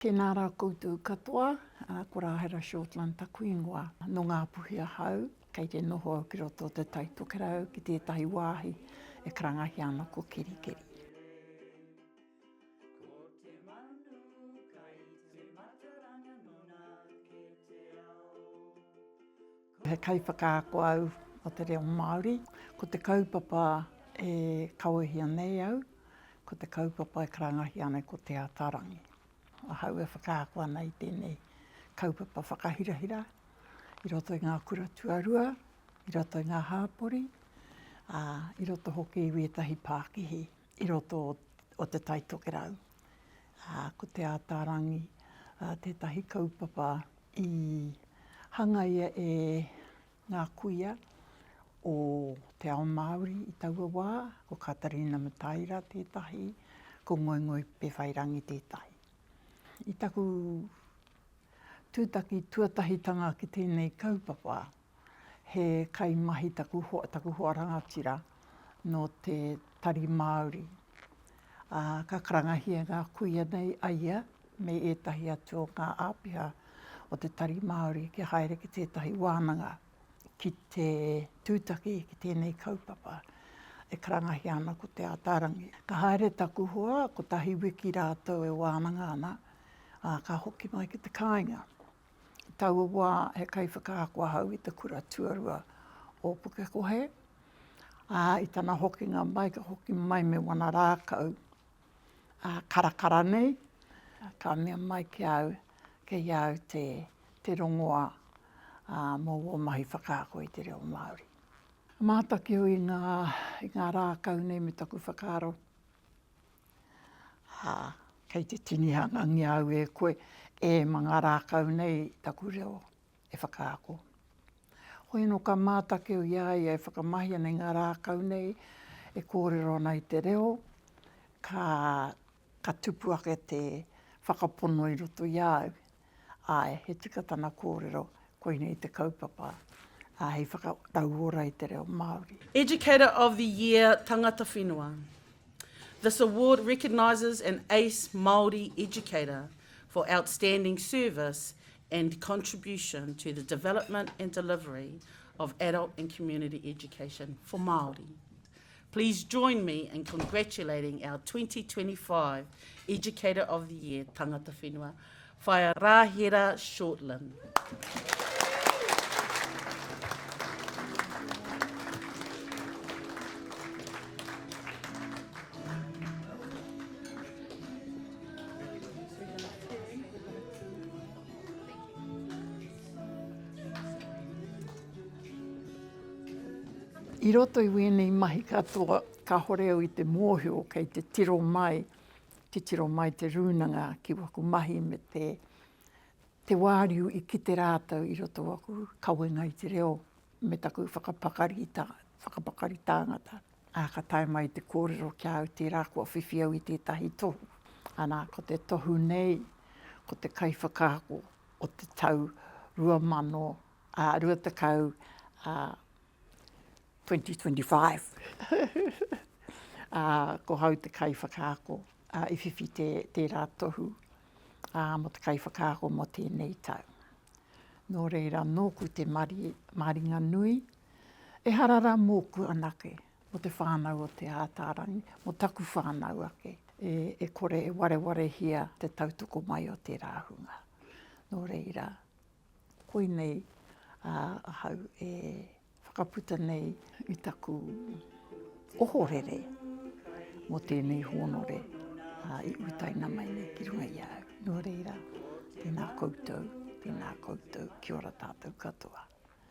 Tēnā rā koutou katoa, ko Rahira Shortland taku ingoa. No ngā puhi ahau, kei te noho au ki roto o te taitokerau ki tētahi wāhi e karangahi ana ko Kerikeri. He kaiwhakaako au o te reo Māori, ko te kaupapa e kawahia nei au, ko te kaupapa e karangahi ana ko te ātarangi. Ahau e whakaako ana i tēnei kaupapa whakahirahira, i roto i ngā kura tuarua, i roto i ngā hāpori, i roto hoki i wētahi Pākihi, i roto o te taitokerau. Ko te ātarangi, tētahi kaupapa i hangaia e ngā kuia o te ao Māori i taua wā, ko Katarina Mataira tētahi, ko Ngoingoi Pewhairangi tētahi. I taku tūtaki tuatahitanga ki tēnei kaupapa, he kaimahi taku hoa rangatira no te tari Māori. Ka karangahia ngā kuia nei aia, me ētahi atu o ngā āpiha o te tari Māori ki haere ki tētahi wānanga ki te tūtaki ki tēnei kaupapa e karangahi ana ko te ātarangi. Ka haere taku hoa, ko tahi wiki rātou e wānanga ana, ka hoki mai ki te kāinga. Taua wā he kaiwhakaako ahau i te kura tuarua o Pukekohe. I tana hokinga mai, ka hoki mai me wana rākau karakara nei. Ka mea mai ki au, ke iau te rongoa mō o mahi whakaako i te reo Māori. Mātaki o i ngā rākau nei me taku whakaaro. Kei te tinihanga ngi au e koe e mga rākau nei taku reo e whakaako. Hoi no ka mātake o iai e whakamahi ana ngā rākau nei e kōrero nei te reo, ka tupu ake te whakapono i roto iau. He tika tana kōrero koe nei te kaupapa, hei whakarauora i te reo Māori. Educator of the Year Tangata Whenua. This award recognises an ace Māori educator for outstanding service and contribution to the development and delivery of adult and community education for Māori. Please join me in congratulating our 2025 Educator of the Year Tangata Whenua, Whaia Rahira Shortland. I roto i wēnei mahi katoa, ka horeo i te mōhio kei te tiro mai te rūnanga ki waku mahi me te wāriu i ki te rātau i roto waku kawenga i te reo me taku whakapakari tāngata. Ka tae mai te kōrero kia au te rā kua whiwhiau i tētahi tohu. Anā, ko te tohu nei, ko te kaiwhakaako o te tau 2025. Ko hau te kaiwhakaako i whiwhi te rā tohu mo te kaiwhakaako mo tēnei tau. Nō reira, nōku te maringa nui, e harara mōku anake mo te whānau o te ātarangi, mo taku whānau ake. E kore e wareware hia te tautoko mai o te rāhunga. Nō reira, koe nei ahau e whakaputa nei i taku ohorere mo tēnei honore i utaina mai nei ki runga i au. Nō reira, tēnā koutou, kia ora tātou katoa.